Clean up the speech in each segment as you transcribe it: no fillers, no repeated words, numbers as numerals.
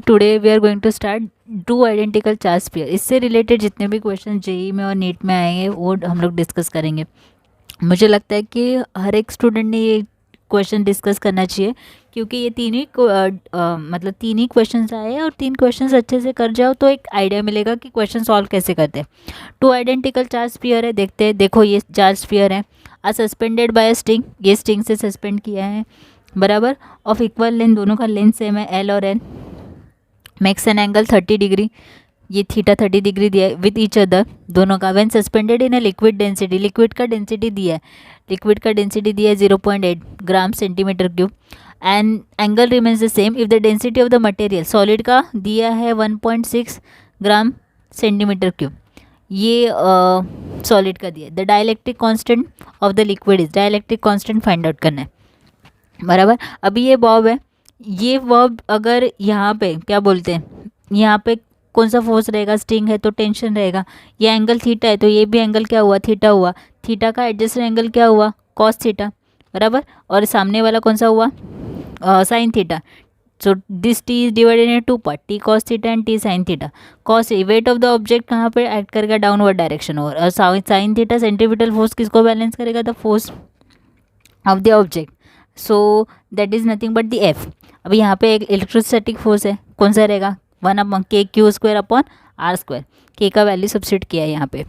Today we are going to start two identical charge pair. इससे related जितने भी question JEE में और नीट में आएंगे वो हम लोग डिस्कस करेंगे। मुझे लगता है कि हर एक स्टूडेंट ने ये क्वेश्चन डिस्कस करना चाहिए, क्योंकि ये मतलब तीन ही क्वेश्चंस आए हैं और तीन क्वेश्चंस अच्छे से कर जाओ तो एक आइडिया मिलेगा कि क्वेश्चन सॉल्व कैसे करते हैं। टू आइडेंटिकल चार्ज पेयर है, देखते हैं। देखो ये चार्ज पेयर है, सस्पेंडेड बाय स्ट्रिंग, ये स्ट्रिंग से सस्पेंड किया है, बराबर। ऑफ इक्वल लेंथ, दोनों का लेंथ सेम है, एल और N. Makes an angle 30 degree, ये थीटा 30 डिग्री दिया है विद ईच अदर, दोनों का। When suspended in a liquid density, liquid का डेंसिटी दिया है, लिक्विड का डेंसिटी दिया है 0.8 gram centimetre cube, and angle remains the same if the density of the material, solid का दिया है 1.6 ग्राम सेंटीमीटर क्यूब, ये सॉलिड का दिया है। The dielectric constant of the liquid is, dielectric constant find out करना है, बराबर। अभी ये वर्ब है, ये वर्ब अगर यहाँ पे क्या बोलते हैं, यहाँ पे कौन सा फोर्स रहेगा, स्ट्रिंग है तो टेंशन रहेगा। ये एंगल थीटा है तो ये भी एंगल क्या हुआ, थीटा हुआ। थीटा का एडजस्टेंट एंगल क्या हुआ, कॉस थीटा, बराबर। और सामने वाला कौन सा हुआ, sine theta. So this T is divided into part, T cos theta and T sine theta. Cos, weight of the object कहाँ पे एक्ट करेगा, डाउनवर्ड डायरेक्शन ओवर। और साइन थीटा, सेंट्रीपिटल फोर्स किसको बैलेंस करेगा, the force of the object. So that is nothing but the F. अभी यहाँ पे एक इलेक्ट्रोस्टैटिक फोर्स है, कौन सा रहेगा, 1/k² के का वैल्यू सब्स्टिट्यूट किया है यहाँ पे,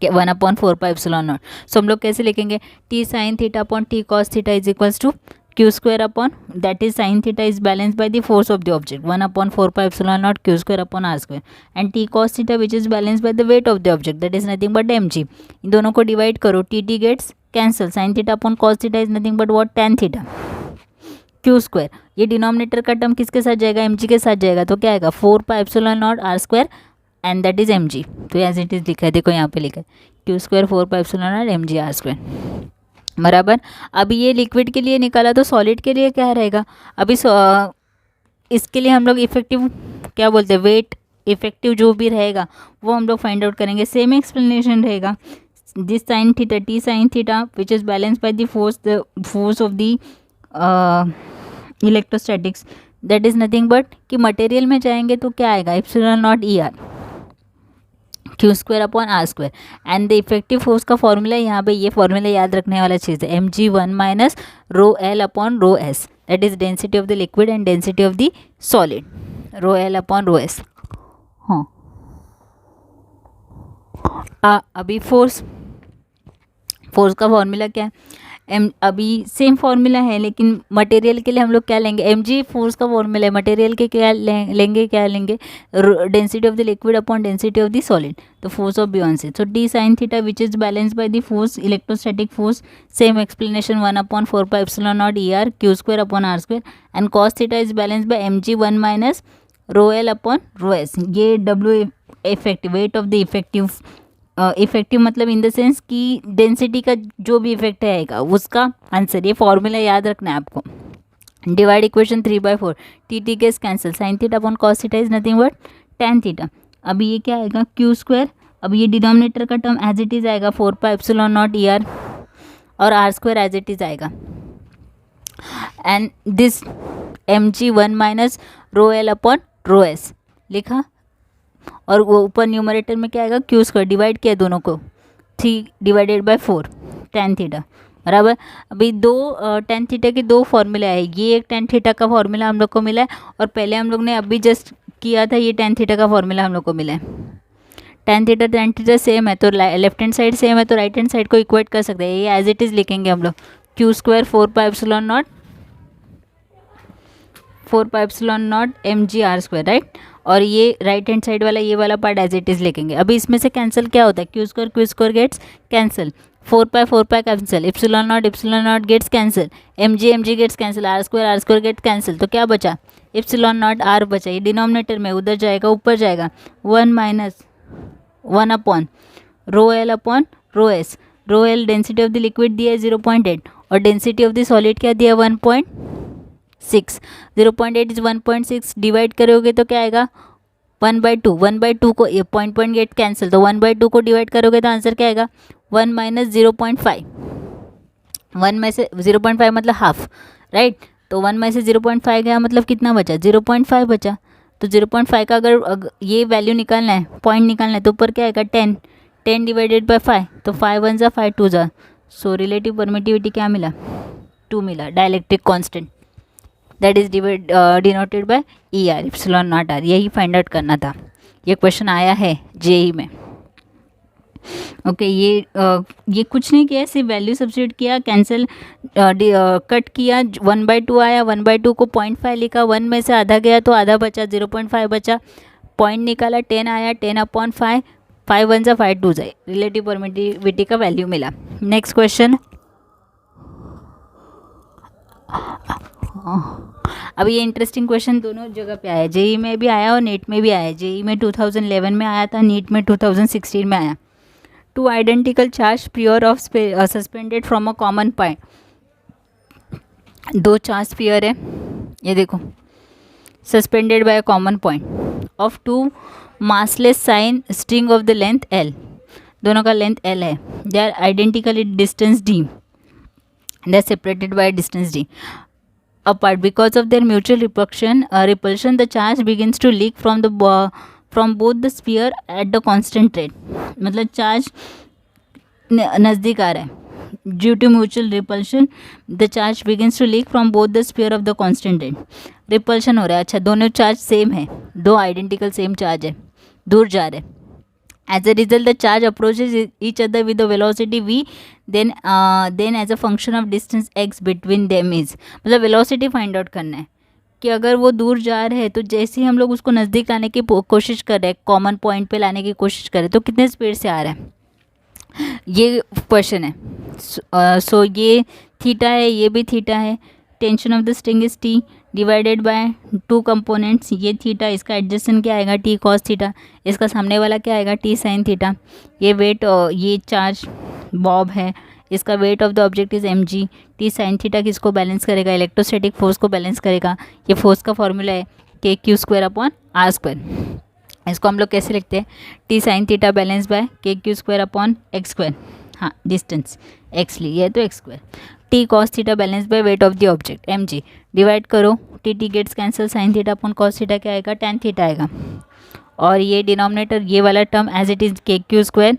1/4πε0। सो हम लोग कैसे लिखेंगे, T sine theta upon T cos theta is equals to q² upon, that is sine theta is balance by the force of the object, 1/4πε0 q² upon r², and T cos theta which is balance by the weight of the object, that is nothing but mg। इन दोनों को divide करो, T gets cancel, sine theta upon cos theta is nothing but what, tan theta, q²। ये denominator का term किसके साथ जाएगा, mg के साथ जाएगा, तो क्या आएगा 4πε0 r² and that is mg। तो एज इट इज लिखा है, देखो यहाँ पे लिखा है q² 4πε0 mg r², बराबर। अभी ये लिक्विड के लिए निकाला तो सॉलिड के लिए क्या रहेगा, अभी इसके लिए हम लोग इफेक्टिव क्या बोलते हैं, वेट इफेक्टिव जो भी रहेगा वो हम लोग फाइंड आउट करेंगे। सेम एक्सप्लेनेशन रहेगा, this sine theta, T sine theta which is balance by the force of the electrostatics, that is nothing but कि मटेरियल में जाएंगे तो क्या आएगा, ε0 ER q² upon r²। And the effective force का formula यहाँ पे, ये फॉर्मूला याद रखने वाला चीज़ है, mg1 minus ρl upon ρs, that is density of the liquid and density of the solid, ρl upon ρs। हाँ, अभी फोर्स का फॉर्मूला क्या है, अभी सेम फॉर्मूला है लेकिन मटेरियल के लिए हम लोग क्या लेंगे, mg फोर्स का फॉर्मूला है, मटेरियल के क्या लेंगे, density of the liquid upon density of the solid, तो force of buoyancy. So T sine theta which is balance by the force, electrostatic force, same explanation 1/4πε0 ER q² upon r², and cos theta is balance by mg1 minus ρl upon ρs। ये w effective, weight of the effective, effective मतलब in the sense कि density का जो भी effect आएगा उसका answer, ये formula याद रखना है आपको। Divide equation 3/4, T case cancel, sine theta upon cos theta is nothing but tan theta. अभी ये क्या आएगा, q², अब ये डिनोमिनेटर का टर्म एज इट इज आएगा 4πε0 ER और r² एज इट इज आएगा, and this mg1 minus ρl upon ρs लिखा, और वो ऊपर न्यूमरेटर में क्या आएगा, q², डिवाइड किया दोनों को, 3/4 tan थीटा, बराबर। अभी दो tan थीटा के दो फॉर्मूला है, ये एक tan थीटा का फॉर्मूला हम लोग को मिला है, और पहले हम लोग ने अभी जस्ट किया था ये tan थीटा का फॉर्मूला हम लोग को मिला है। tan थीटा सेम है तो लेफ्ट हैंड साइड सेम है तो राइट हैंड साइड को इक्वेट कर सकते हैं, ये एज इट इज़ लिखेंगे हम लोग, q² 4πε0 mg r², राइट। और ये राइट हैंड साइड वाला, ये वाला पार्ट एज इट इज़ लिखेंगे। अभी इसमें से कैंसिल क्या होता है, q² gets cancel, 4π cancel, ε0 gets cancel, mg gets cancel, r² gets cancel, तो क्या बचा, ε0 r बचा, ये डिनोमिनेटर में उधर जाएगा ऊपर जाएगा, 1 minus 1 upon ρl upon ρs। ρl density of the liquid दिया है 0.8 और डेंसिटी ऑफ द सॉलिड क्या दिया है 1.6, 0.8 इज 1.6, डिवाइड करोगे तो क्या आएगा 1/2, 1/2 को पॉइंट गेट कैंसिल, तो 1/2 को डिवाइड करोगे तो आंसर क्या आएगा 1 माइनस 0.5, 1 में से 0.5 मतलब हाफ, राइट। तो 1 में से 0.5 गया, मतलब कितना बचा, 0.5 बचा। तो 0.5 का अगर ये वैल्यू निकालना है, पॉइंट निकालना है, तो ऊपर क्या आएगा 10, 10 डिवाइडेड बाय 5, तो 5 1 जा 5 2 जा, सो रिलेटिव परमिटिविटी क्या मिला, 2 मिला। Dielectric constant that is denoted by E R, epsilon naught R, यही फाइंड आउट करना था। ये क्वेश्चन आया है जेई में। ओके ये कुछ नहीं किया, सिर्फ वैल्यू सब्स्टिट्यूट किया, कैंसिल कट किया, 1/2 आया, 1/2 को 0.5 लिखा, 1 में से आधा गया तो आधा बचा, 0.5 बचा, पॉइंट निकाला, 10 आया, 10/5, 5 1 जा 5 2 जाए, रिलेटिव परमिटिविटी का वैल्यू मिला। Next question. अब ये इंटरेस्टिंग क्वेश्चन दोनों जगह पे आया, जेई में भी आया और नीट में भी आया। जेई में 2011 में आया था, नीट में 2016 में आया। Two identical charge pair of suspended from a common point, दो चार्ज पेयर है, ये देखो, suspended by a common point of two massless sine string of the length L, दोनों का लेंथ एल है, they are identical in distance D, they are separated by distance D apart. Because of their mutual repulsion, the charge begins to leak from both the sphere at the constant rate. मतलब charge नज़दीक आ रहा है, due to mutual repulsion the charge begins to leak from both the sphere of the constant rate. Repulsion हो रहा है, अच्छा दोनों चार्ज सेम है, दो आइडेंटिकल सेम चार्ज है, दूर जा रहे हैं। As a result, the charge approaches each other with the velocity v, then as a function of distance x between them is, मतलब वेलोसिटी फाइंड आउट करना है कि अगर वो दूर जा रहे हैं तो जैसे ही हम लोग उसको नज़दीक लाने की कोशिश कर रहे हैं, कॉमन पॉइंट पे लाने की कोशिश कर रहे हैं, तो कितने स्पीड से आ रहा है, ये क्वेश्चन है। सो ये थीटा है, ये भी थीटा है, tension of the string is T divided by two components, ये थीटा, इसका एडजस्टेंट क्या आएगा, टी कॉस थीटा, इसका सामने वाला क्या आएगा, टी साइन थीटा। ये वेट, ये चार्ज बॉब है, इसका weight of the object is M G, T sine theta किसको बैलेंस करेगा, इलेक्ट्रोस्टैटिक फोर्स को बैलेंस करेगा। ये फोर्स का फॉर्मूला है K Q square upon R square. इसको हम लोग कैसे लिखते हैं, T sine theta balance by K Q square upon x square, हाँ डिस्टेंस एक्स ली है तो X square, T cos theta balance by weight of the object M G, divide करो, T T gets cancel, sine theta upon cos theta क्या आएगा, tan theta आएगा, और ये डिनोमिनेटर ये वाला term as it is K Q square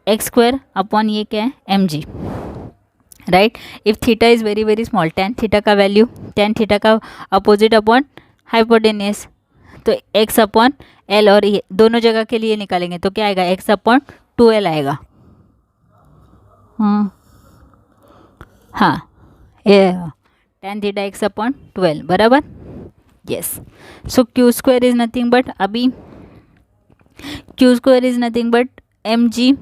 X square upon ये क्या है M G, right. If theta is very very small, tan theta का वैल्यू, टेन थीटा का अपोजिट अपॉन हाइपोटेनियस, तो एक्स अपॉन एल, और ये दोनों जगह के लिए निकालेंगे तो क्या आएगा, एक्स अपॉन 2l आएगा। हाँ ये टेन थीटा एक्स अपॉन 12 बराबर, yes. So Q square is nothing but, अभी Q square is nothing but M G,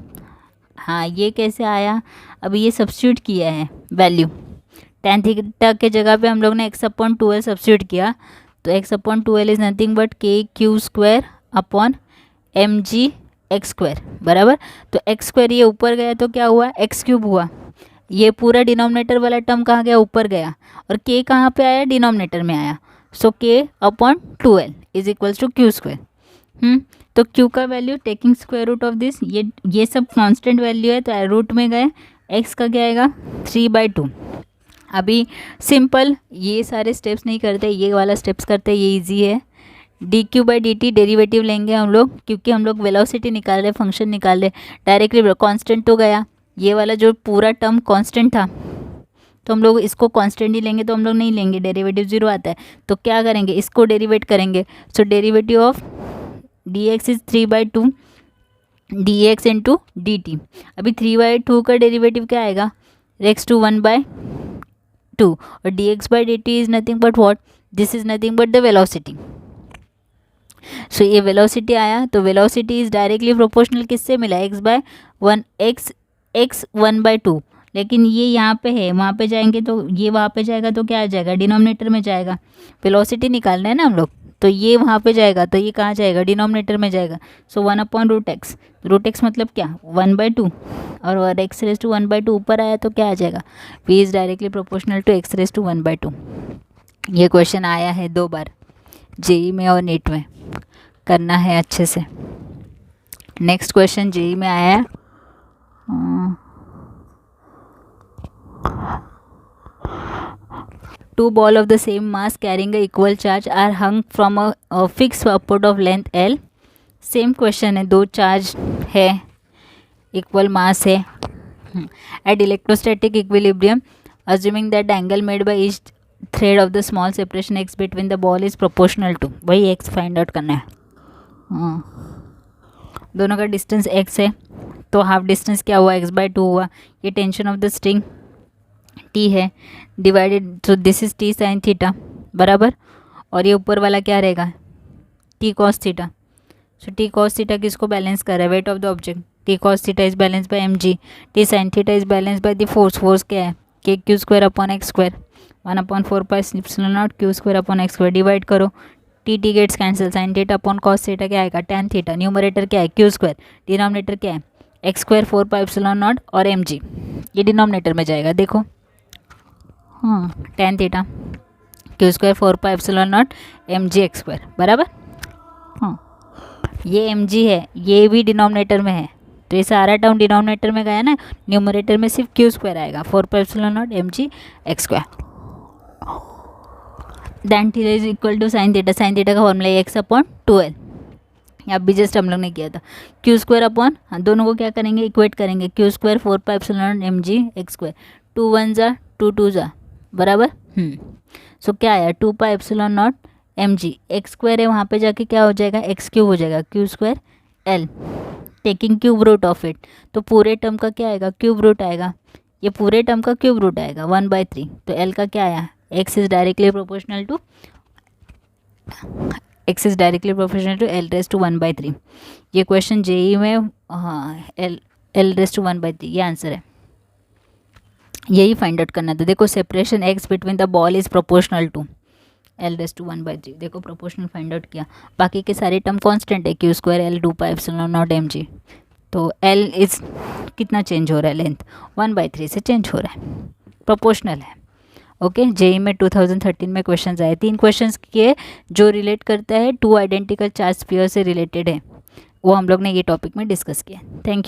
हाँ ये कैसे आया, अभी ये सब्स्टिट्यूट किया है वैल्यू, टेन थीटा के जगह पे हम लोग ने एक्स अपॉन 2l सब्स्टिट्यूट किया, तो X upon 2l is nothing but K Q square upon M G X square बराबर। तो एक्स स्क्वायर ये ऊपर गया तो क्या हुआ, एक्स क्यूब हुआ, ये पूरा डिनोमिनेटर वाला टर्म कहाँ गया, ऊपर गया, और के कहाँ पे आया, डिनोमिनेटर में आया, so K upon 2l is equals to Q square. तो क्यू का value taking square root of this, ये सब कांस्टेंट वैल्यू है तो रूट में गए, एक्स का क्या आएगा 3/2। अभी सिंपल ये सारे स्टेप्स नहीं करते, ये वाला स्टेप्स करते, ये इजी है। D Q by D T derivative लेंगे हम लोग, क्योंकि हम लोग वेलोसिटी निकाल रहे, फंक्शन निकाल रहे, डायरेक्टली कांस्टेंट तो गया, ये वाला जो पूरा टर्म कांस्टेंट था तो हम लोग इसको कांस्टेंट ही लेंगे, तो हम लोग नहीं लेंगे, डेरिवेटिव 0 आता है, तो क्या करेंगे, इसको डेरिवेट करेंगे। So derivative of D X is 3/2 D X into D T. अभी 3/2 का डेरिवेटिव क्या आएगा, एक्स टू 1/2, और D X by D T is nothing but what, this is nothing but the velocity. So ये velocity आया, तो velocity is directly proportional किससे मिला, एक्स 1/2, लेकिन ये यहाँ पे है, वहाँ पे जाएंगे तो ये वहाँ पे जाएगा तो क्या आ जाएगा, डिनोमिनेटर में जाएगा, वेलोसिटी निकालना है ना हम लोग, तो ये वहाँ पे जाएगा तो ये कहाँ जाएगा, डिनोमिनेटर में जाएगा। सो 1/√x, रूट एक्स मतलब क्या 1/2, और एक्स रेज टू 1/2 ऊपर आया तो क्या आ जाएगा, v is directly proportional to X raise to 1/2। ये क्वेश्चन आया है 2 बार जेई में और नीट में, करना है अच्छे से। नेक्स्ट क्वेश्चन जेई में आया है, 2 ball of the same mass carrying a equal charge are hung from a fix support of length L। Same question है, 2 चार्ज है, इक्वल मास है, at electrostatic equilibrium assuming that the angle made by each thread of the small separation x between the ball is proportional to, वही x find out करना है। दोनों का distance x है तो हाफ डिस्टेंस क्या हुआ, x/2 हुआ। ये tension of the string t है, डिवाइडेड, तो this is t sin theta बराबर, और ये ऊपर वाला क्या रहेगा, t cos theta. So t cos theta किसको बैलेंस कर रहा है, weight of the object. t cos theta is balance by mg, t sin theta is balance by the force. Force क्या है, k q square upon x square, 1/4π0 q square upon x square. Divide करो, T gets cancel, sine theta upon cos theta क्या आएगा, tan theta. Numerator क्या है, Q square, denominator क्या है, x square 4π0 और mg, ये डिनोमिनेटर में जाएगा। देखो tan theta q square 4π0 mg x square बराबर। ये mg है, ये भी डिनोमिनेटर में है, तो ये सारा टर्म डिनोमिनेटर में गया ना, न्यूमरेटर में सिर्फ क्यू स्क्वायर आएगा, 4π0 mg x square. Then theta is equal to sine theta, sine theta का फॉर्मूला एक्स अपॉन 2l, यहाँ भी जस्ट हम लोग ने किया था। क्यू स्क्वायर अपॉन, दोनों को क्या करेंगे, इक्वेट करेंगे, q square 4π0 mg x square, 2 1 जा 2 2 जा बराबर। सो क्या आया, 2π0 mg एक्स स्क्वायर है, वहाँ पे जाके क्या हो जाएगा, एक्स क्यूब हो जाएगा, Q square l, taking cube root of it, तो पूरे टर्म का क्या आएगा, क्यूब रूट आएगा, ये पूरे टर्म का क्यूब रूट आएगा 1/3। तो l का क्या आया, x is directly proportional to l raise to 1/3। ये क्वेश्चन जेई में l रेज टू 1/3 ये आंसर है, यही फाइंड आउट करना था। देखो separation x between the ball is proportional to l raise to 1/3, देखो प्रोपोर्शनल फाइंड आउट किया। बाकी के सारे टर्म कांस्टेंट है, क्यू स्क्वायर l 2π0 mg, तो l इज कितना चेंज हो रहा है, लेंथ 1/3 से चेंज हो रहा है, प्रोपोर्शनल है। ओके, जेई में 2013 में क्वेश्चंस आए, 3 क्वेश्चंस किए जो रिलेट करता है 2 आइडेंटिकल चार्ज स्फीयर से रिलेटेड है, वो हम लोग ने ये टॉपिक में डिस्कस किया। Thank you.